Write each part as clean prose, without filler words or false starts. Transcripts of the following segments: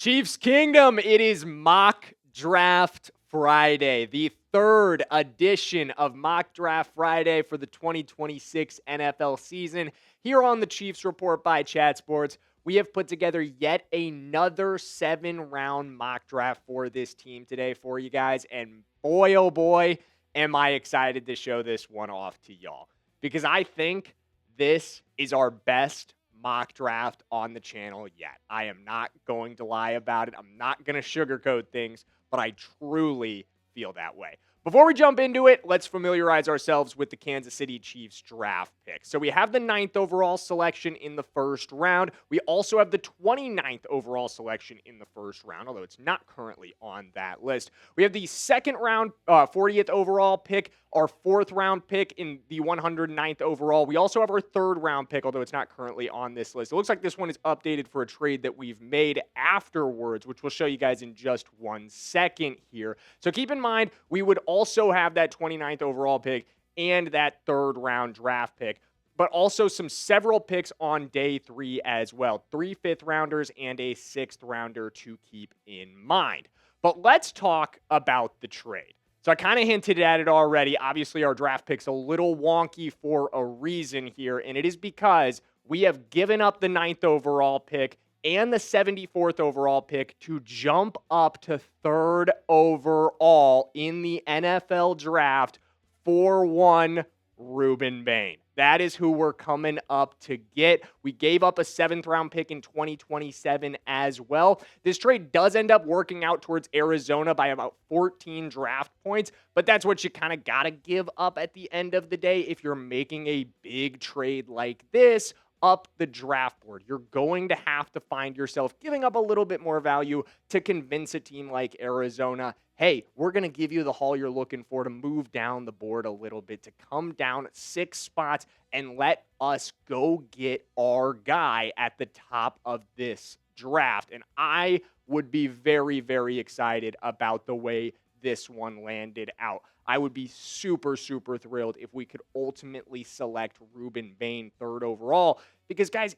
Chiefs Kingdom, it is Mock Draft Friday, the third edition of Mock Draft Friday for the 2026 NFL season. Here on the Chiefs Report by Chat Sports, we have put together yet another 7-round mock draft for this team today for you guys. And boy, oh boy, am I excited to show this one off to y'all. Because I think this is our best mock draft on the channel yet. I am not going to lie about it. I'm not going to sugarcoat things, but I truly feel that way. Before we jump into it, let's familiarize ourselves with the Kansas City Chiefs draft pick. So we have the 9th overall selection in the first round. We also have the 29th overall selection in the first round, although it's not currently on that list. We have the second round, 40th overall pick, our 4th round pick in the 109th overall. We also have our 3rd round pick, although it's not currently on this list. It looks like this one is updated for a trade that we've made afterwards, which we'll show you guys in just 1 second here. So keep in mind, we would also have that 29th overall pick and that 3rd round draft pick, but also several picks on day 3 as well. 3 5th-rounders and a 6th rounder to keep in mind. But let's talk about the trade. So I kind of hinted at it already. Obviously, our draft pick's a little wonky for a reason here, and it is because we have given up the 9th overall pick and the 74th overall pick to jump up to 3rd overall in the NFL draft for one Rueben Bain. That is who we're coming up to get. We gave up a 7th round pick in 2027 as well. This trade does end up working out towards Arizona by about 14 draft points, but that's what you kind of got to give up at the end of the day if you're making a big trade like this up the draft board. You're going to have to find yourself giving up a little bit more value to convince a team like Arizona, hey, we're going to give you the haul you're looking for to move down the board a little bit, to come down 6 spots and let us go get our guy at the top of this draft. And I would be very, very excited about the way this one landed out. I would be super, super thrilled if we could ultimately select Rueben Bain 3rd overall because, guys,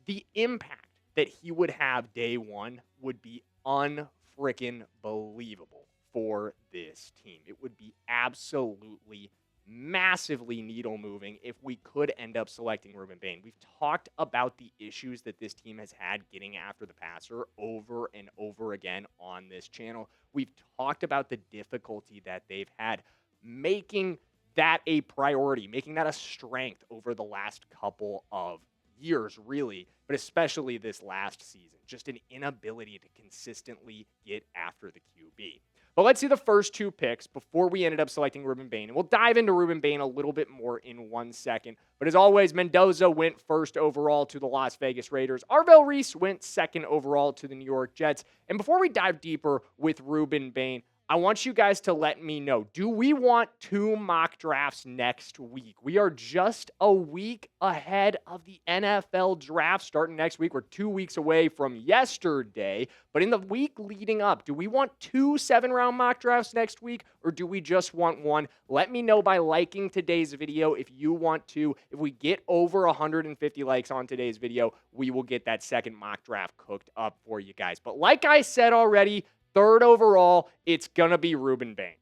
the impact that he would have day 1 would be unfreaking believable for this team. It would be absolutely massively needle moving if we could end up selecting Rueben Bain. We've talked about the issues that this team has had getting after the passer over and over again on this channel. We've talked about the difficulty that they've had making that a priority, making that a strength over the last couple of years, really, but especially this last season. Just an inability to consistently get after the QB. But let's see the first 2 picks before we ended up selecting Rueben Bain. And we'll dive into Rueben Bain a little bit more in 1 second. But as always, Mendoza went 1st overall to the Las Vegas Raiders. Arvell Reese went 2nd overall to the New York Jets. And before we dive deeper with Rueben Bain, I want you guys to let me know, do we want 2 mock drafts next week? We are just a week ahead of the NFL draft starting next week. We're 2 weeks away from yesterday. But in the week leading up, do we want 2 7-round mock drafts next week, or do we just want 1? Let me know by liking today's video if you want to. If we get over 150 likes on today's video, we will get that 2nd mock draft cooked up for you guys. But like I said already, 3rd overall, it's going to be Rueben Bain.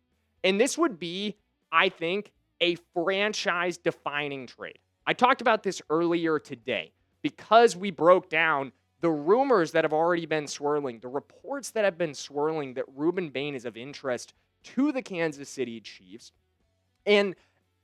And this would be, I think, a franchise-defining trade. I talked about this earlier today because we broke down the rumors that have already been swirling, the reports that have been swirling that Rueben Bain is of interest to the Kansas City Chiefs. And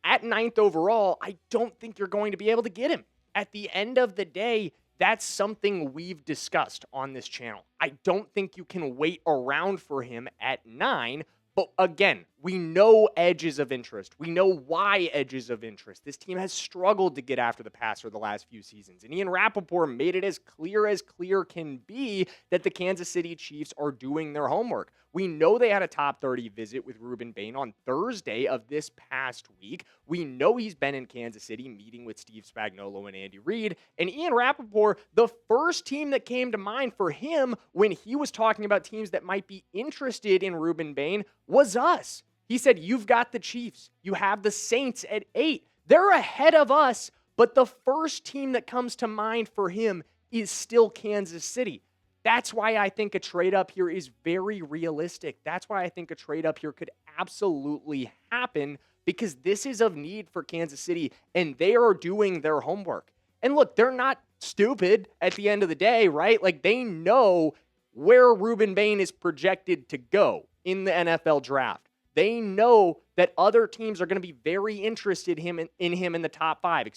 at 9th overall, I don't think you're going to be able to get him. At the end of the day, that's something we've discussed on this channel. I don't think you can wait around for him at 9. But again, we know edges of interest. We know why edges of interest. This team has struggled to get after the passer the last few seasons. And Ian Rappaport made it as clear can be that the Kansas City Chiefs are doing their homework. We know they had a top 30 visit with Rueben Bain on Thursday of this past week. We know he's been in Kansas City meeting with Steve Spangnuolo and Andy Reid. And Ian Rappaport, the first team that came to mind for him when he was talking about teams that might be interested in Rueben Bain was us. He said, you've got the Chiefs. You have the Saints at 8. They're ahead of us, but the first team that comes to mind for him is still Kansas City. That's why I think a trade up here is very realistic. That's why I think a trade up here could absolutely happen, because this is of need for Kansas City and they are doing their homework. And look, they're not stupid at the end of the day, right? Like, they know where Rueben Bain is projected to go in the NFL draft. They know that other teams are going to be very interested in him in the top 5,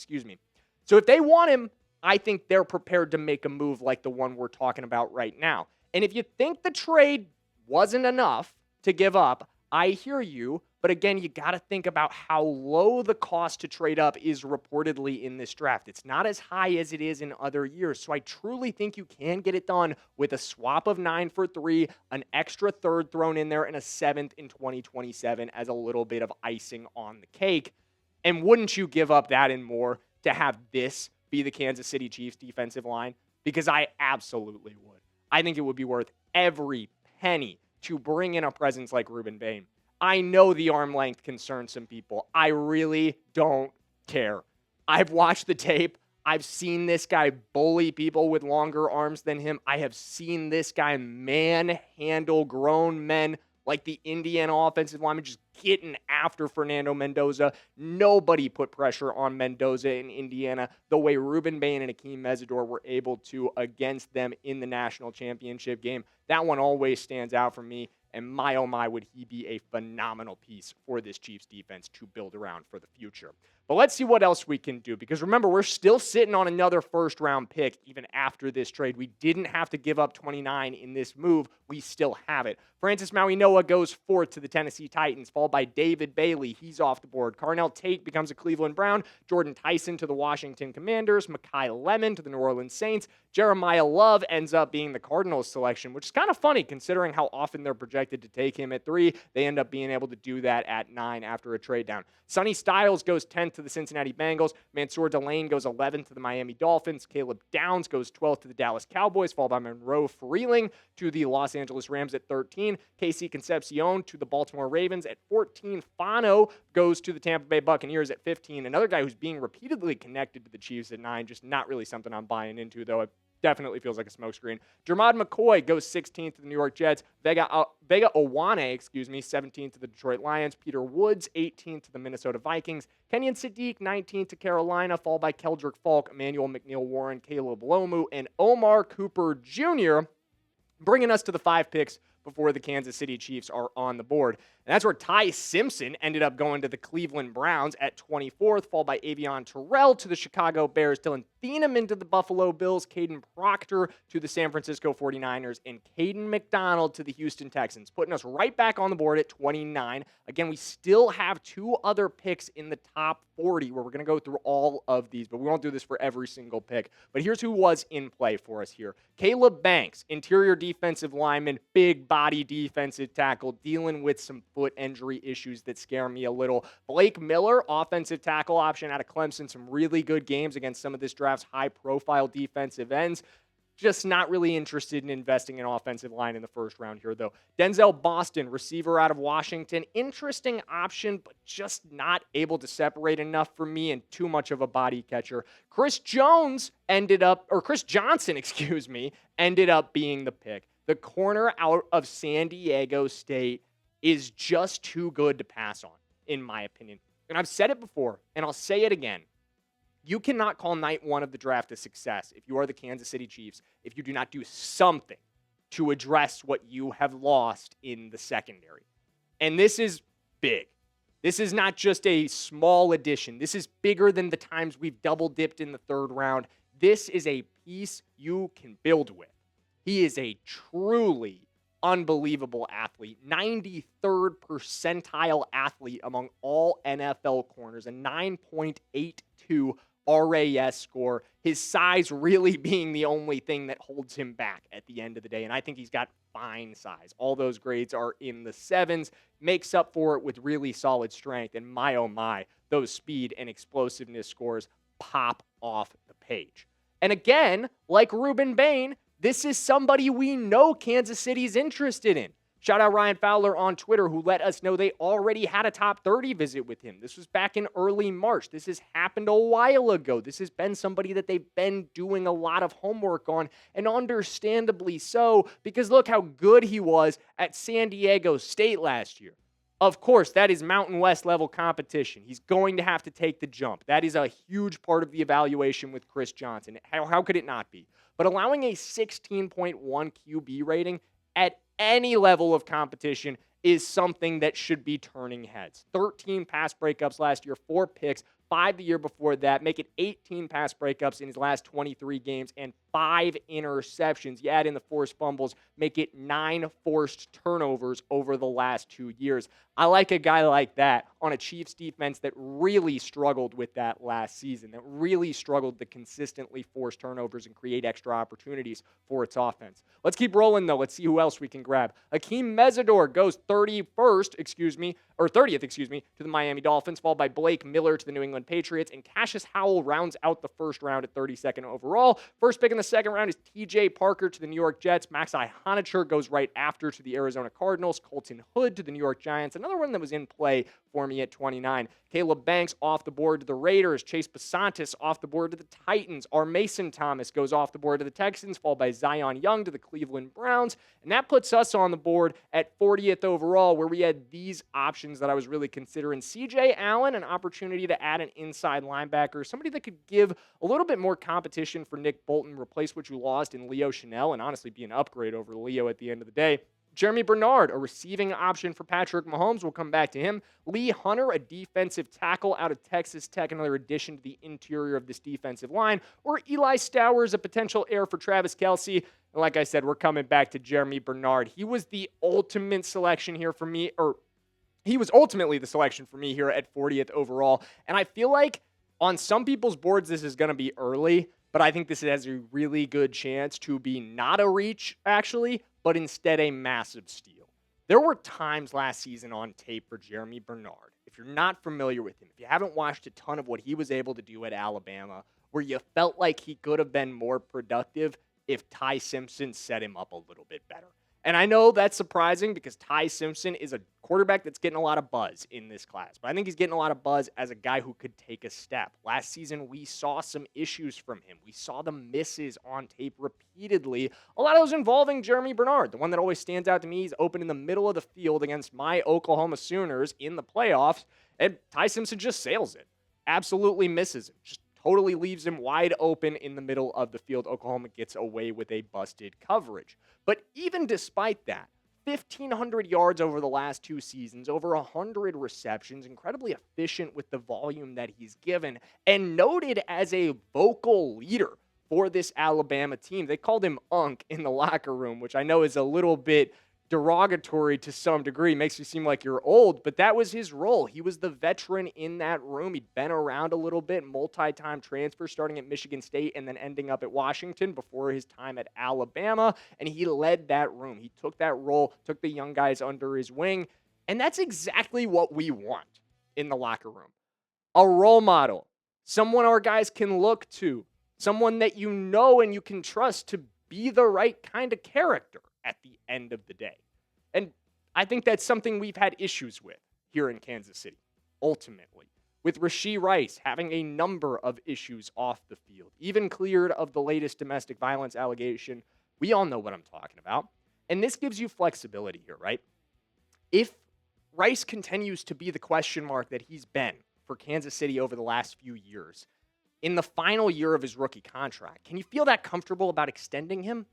So if they want him, I think they're prepared to make a move like the one we're talking about right now. And if you think the trade wasn't enough to give up, I hear you. But again, you got to think about how low the cost to trade up is reportedly in this draft. It's not as high as it is in other years. So I truly think you can get it done with a swap of 9 for 3, an extra 3rd thrown in there, and a 7th in 2027 as a little bit of icing on the cake. And wouldn't you give up that and more to have this be the Kansas City Chiefs defensive line? Because I absolutely would. I think it would be worth every penny to bring in a presence like Rueben Bain. I know the arm length concerns some people. I really don't care. I've watched the tape. I've seen this guy bully people with longer arms than him. I have seen this guy manhandle grown men like the Indiana offensive lineman, just getting after Fernando Mendoza. Nobody put pressure on Mendoza in Indiana the way Rueben Bain and Akeem Mesidor were able to against them in the national championship game. That one always stands out for me. And my, oh my, would he be a phenomenal piece for this Chiefs defense to build around for the future. But let's see what else we can do, because remember, we're still sitting on another first-round pick even after this trade. We didn't have to give up 29 in this move. We still have it. Francis Maui-Noah goes 4th to the Tennessee Titans, followed by David Bailey. He's off the board. Carnell Tate becomes a Cleveland Brown. Jordan Tyson to the Washington Commanders. Mekhi Lemon to the New Orleans Saints. Jeremiah Love ends up being the Cardinals selection, which is kind of funny considering how often they're projected to take him at 3. They end up being able to do that at 9 after a trade down. Sonny Styles goes 10th to the Cincinnati Bengals. Mansour Delane goes 11th to the Miami Dolphins. Caleb Downs goes 12th to the Dallas Cowboys, followed by Monroe Freeling to the Los Angeles Rams at 13. Casey Concepcion to the Baltimore Ravens at 14. Fano goes to the Tampa Bay Buccaneers at 15. Another guy who's being repeatedly connected to the Chiefs at 9, just not really something I'm buying into, though. Definitely feels like a smokescreen. Jermod McCoy goes 16th to the New York Jets. Vega Owane, 17th to the Detroit Lions. Peter Woods, 18th to the Minnesota Vikings. Kenyon Sadiq, 19th to Carolina, followed by Keldrick Falk, Emmanuel McNeil-Warren, Caleb Lomu, and Omar Cooper Jr., bringing us to the 5 picks before the Kansas City Chiefs are on the board. And that's where Ty Simpson ended up going to the Cleveland Browns at 24th, followed by Avion Terrell to the Chicago Bears, Dylan Thieneman to the Buffalo Bills, Caden Proctor to the San Francisco 49ers, and Caden McDonald to the Houston Texans, putting us right back on the board at 29. Again, we still have 2 other picks in the top 40 where we're going to go through all of these, but we won't do this for every single pick. But here's who was in play for us here. Caleb Banks, interior defensive lineman, big body defensive tackle, dealing with some foot injury issues that scare me a little. Blake Miller, offensive tackle option out of Clemson, some really good games against some of this draft's high-profile defensive ends. Just not really interested in investing in offensive line in the first round here, though. Denzel Boston, receiver out of Washington. Interesting option, but just not able to separate enough for me and too much of a body catcher. Chris Johnson, ended up being the pick. The corner out of San Diego State is just too good to pass on, in my opinion. And I've said it before, and I'll say it again. You cannot call night 1 of the draft a success if you are the Kansas City Chiefs, if you do not do something to address what you have lost in the secondary. And this is big. This is not just a small addition. This is bigger than the times we've double-dipped in the 3rd round. This is a piece you can build with. He is a truly unbelievable athlete, 93rd percentile athlete among all NFL corners, a 9.82 RAS score, his size really being the only thing that holds him back at the end of the day, and I think he's got fine size. All those grades are in the 7s, makes up for it with really solid strength, and my oh my, those speed and explosiveness scores pop off the page. And again, like Rueben Bain, this is somebody we know Kansas City's interested in. Shout out Ryan Fowler on Twitter, who let us know they already had a top 30 visit with him. This was back in early March. This has happened a while ago. This has been somebody that they've been doing a lot of homework on, and understandably so, because look how good he was at San Diego State last year. Of course, that is Mountain West level competition. He's going to have to take the jump. That is a huge part of the evaluation with Chris Johnson. How could it not be? But allowing a 16.1 QB rating at any level of competition is something that should be turning heads. 13 pass breakups last year, 4 picks, 5 the year before that, make it 18 pass breakups in his last 23 games, and 5 interceptions. You add in the forced fumbles, make it 9 forced turnovers over the last 2 years. I like a guy like that on a Chiefs defense that really struggled with that last season, that really struggled to consistently force turnovers and create extra opportunities for its offense. Let's keep rolling, though. Let's see who else we can grab. Akeem Mesidor goes 30th, to the Miami Dolphins, followed by Blake Miller to the New England Patriots, and Cassius Howell rounds out the first round at 32nd overall. First pick in the second round is TJ Parker to the New York Jets. Maxi Honichur goes right after to the Arizona Cardinals. Colton Hood to the New York Giants. Another one that was in play for me at 29. Caleb Banks off the board to the Raiders. Chase Basantis off the board to the Titans. R. Mason Thomas goes off the board to the Texans, followed by Zion Young to the Cleveland Browns. And that puts us on the board at 40th overall, where we had these options that I was really considering. C.J. Allen, an opportunity to add an inside linebacker, somebody that could give a little bit more competition for Nick Bolton, replace what you lost in Leo Chanel, and honestly be an upgrade over Leo at the end of the day. Germie Bernard, a receiving option for Patrick Mahomes. We'll come back to him. Lee Hunter, a defensive tackle out of Texas Tech, another addition to the interior of this defensive line. Or Eli Stowers, a potential heir for Travis Kelce. And like I said, we're coming back to Germie Bernard. He was the ultimate selection here for me, or he was ultimately the selection for me here at 40th overall. And I feel like on some people's boards, this is going to be early, but I think this has a really good chance to be not a reach, actually, but instead a massive steal. There were times last season on tape for Germie Bernard, if you're not familiar with him, if you haven't watched a ton of what he was able to do at Alabama, where you felt like he could have been more productive if Ty Simpson set him up a little bit better. And I know that's surprising because Ty Simpson is a quarterback that's getting a lot of buzz in this class. But I think he's getting a lot of buzz as a guy who could take a step. Last season, we saw some issues from him. We saw the misses on tape repeatedly. A lot of those involving Germie Bernard. The one that always stands out to me is open in the middle of the field against my Oklahoma Sooners in the playoffs. And Ty Simpson just sails it. Absolutely misses it. Just totally leaves him wide open in the middle of the field. Oklahoma gets away with a busted coverage. But even despite that, 1,500 yards over the last 2 seasons, over 100 receptions, incredibly efficient with the volume that he's given, and noted as a vocal leader for this Alabama team. They called him Unc in the locker room, which I know is a little bit derogatory to some degree. Makes you seem like you're old, but that was his role. He was the veteran in that room. He'd been around a little bit, multi-time transfer, starting at Michigan State and then ending up at Washington before his time at Alabama, and he led that room. He took that role, took the young guys under his wing, and that's exactly what we want in the locker room. A role model, someone our guys can look to, someone that you know and you can trust to be the right kind of character at the end of the day. And I think that's something we've had issues with here in Kansas City, ultimately. With Rashee Rice having a number of issues off the field, even cleared of the latest domestic violence allegation. We all know what I'm talking about. And this gives you flexibility here, right? If Rice continues to be the question mark that he's been for Kansas City over the last few years, in the final year of his rookie contract, can you feel that comfortable about extending him?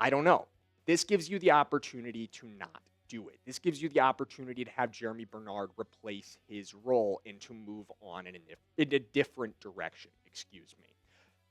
I don't know. This gives you the opportunity to not do it. This gives you the opportunity to have Germie Bernard replace his role and to move on in a different direction.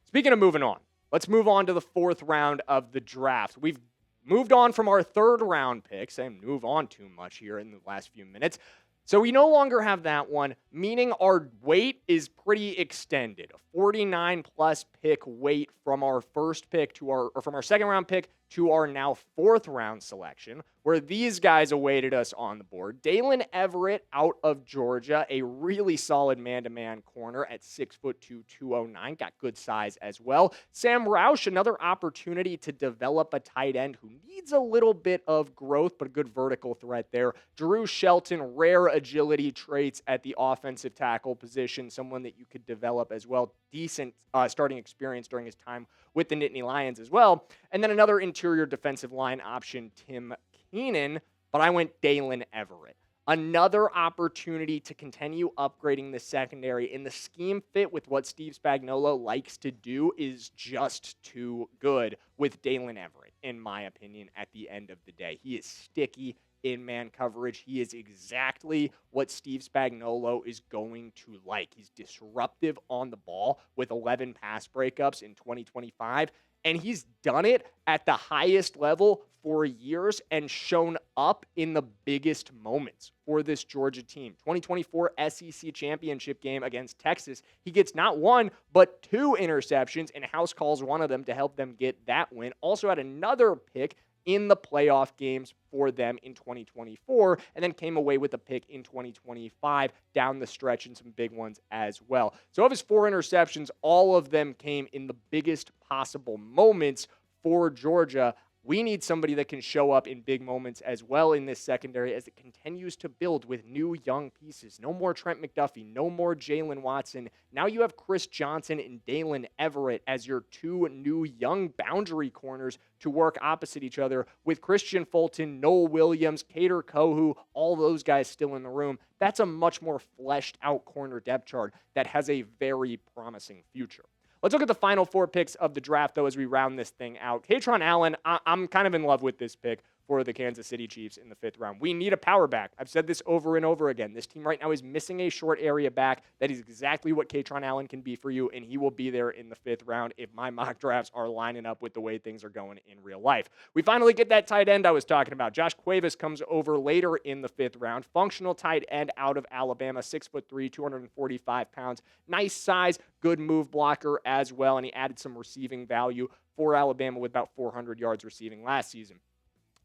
Speaking of moving on, let's move on to the 4th round of the draft. We've moved on from our 3rd round picks. I didn't move on too much here in the last few minutes. So we no longer have that one, meaning our wait is pretty extended. A 49 plus pick wait from our first pick from our 2nd round pick to our now 4th round selection, where these guys awaited us on the board. Daylen Everette out of Georgia, a really solid man-to-man corner at 6'2", 209, got good size as well. Sam Roush, another opportunity to develop a tight end who needs a little bit of growth, but a good vertical threat there. Drew Shelton, rare agility traits at the offensive tackle position, someone that you could develop as well. Decent starting experience during his time with the Nittany Lions as well. And then another interior defensive line option, Tim Keenan, but I went Daylen Everette. Another opportunity to continue upgrading the secondary, and the scheme fit with what Steve Spangnuolo likes to do is just too good with Daylen Everette, in my opinion, at the end of the day. He is sticky in man coverage. He is exactly what Steve Spangnuolo is going to like. He's disruptive on the ball with 11 pass breakups in 2025, and he's done it at the highest level for years and shown up in the biggest moments for this Georgia team. 2024 SEC championship game against Texas, he gets not one, but 2 interceptions, and House calls one of them to help them get that win. Also had another pick in the playoff games for them in 2024, and then came away with a pick in 2025 down the stretch and some big ones as well. So of his 4 interceptions, all of them came in the biggest possible moments for Georgia. We need somebody that can show up in big moments as well in this secondary as it continues to build with new young pieces. No more Trent McDuffie, no more Jalen Watson. Now you have Chris Johnson and Daylen Everette as your 2 new young boundary corners to work opposite each other with Christian Fulton, Noel Williams, Kader Kohu, all those guys still in the room. That's a much more fleshed out corner depth chart that has a very promising future. Let's look at the final 4 picks of the draft, though, as we round this thing out. Kaytron Allen, I'm kind of in love with this pick for the Kansas City Chiefs in the 5th round. We need a power back. I've said this over and over again. This team right now is missing a short area back. That is exactly what Kaytron Allen can be for you, and he will be there in the 5th round if my mock drafts are lining up with the way things are going in real life. We finally get that tight end I was talking about. Josh Cuevas comes over later in the 5th round. Functional tight end out of Alabama, 6'3", 245 pounds. Nice size, good move blocker as well, and he added some receiving value for Alabama with about 400 yards receiving last season.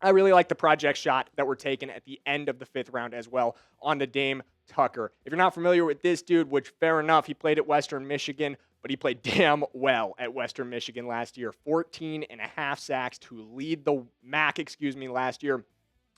I really like the project shot that were taken at the end of the 5th round as well on the Dame Tucker. If you're not familiar with this dude, which fair enough, he played at Western Michigan, but he played damn well at Western Michigan last year. 14 and a half sacks to lead the MAC, last year.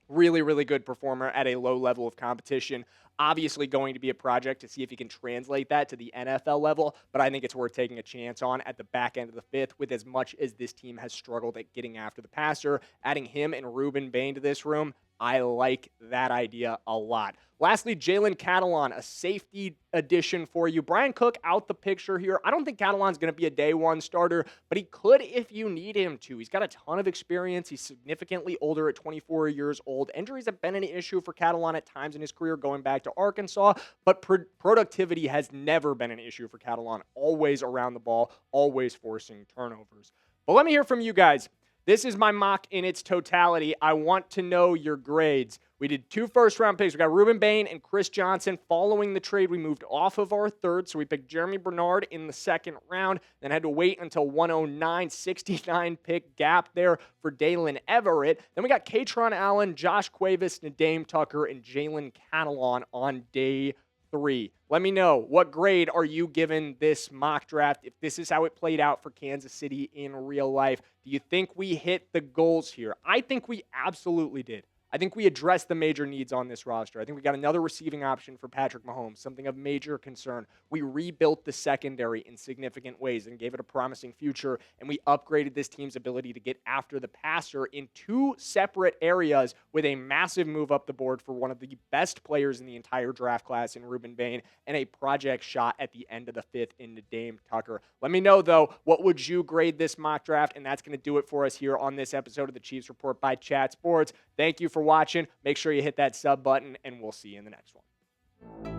Really, really good performer at a low level of competition. Obviously going to be a project to see if he can translate that to the NFL level, but I think it's worth taking a chance on at the back end of the 5th with as much as this team has struggled at getting after the passer. Adding him and Rueben Bain to this room, I like that idea a lot. Lastly, Jalen Catalon, a safety addition for you. Brian Cook out the picture here. I don't think Catalon's going to be a day 1 starter, but he could if you need him to. He's got a ton of experience. He's significantly older at 24 years old. Injuries have been an issue for Catalon at times in his career going back to Arkansas, but productivity has never been an issue for Catalon. Always around the ball, always forcing turnovers. But let me hear from you guys. This is my mock in its totality. I want to know your grades. We did 2 first-round picks. We got Rueben Bain and Chris Johnson. Following the trade, we moved off of our 3rd, so we picked Germie Bernard in the 2nd round, then had to wait until 109, 69 pick gap there for Daylen Everette. Then we got Kaytron Allen, Josh Cuevas, Dame Tucker, and Jalen Catalon on day 3. Let me know, what grade are you giving this mock draft if this is how it played out for Kansas City in real life? Do you think we hit the goals here? I think we absolutely did. I think we addressed the major needs on this roster. I think we got another receiving option for Patrick Mahomes, something of major concern. We rebuilt the secondary in significant ways and gave it a promising future, and we upgraded this team's ability to get after the passer in 2 separate areas with a massive move up the board for one of the best players in the entire draft class in Rueben Bain and a project shot at the end of the 5th into Dame Tucker. Let me know, though, what would you grade this mock draft? And that's going to do it for us here on this episode of the Chiefs Report by Chat Sports. Thank you for watching. Make sure you hit that sub button, and we'll see you in the next one.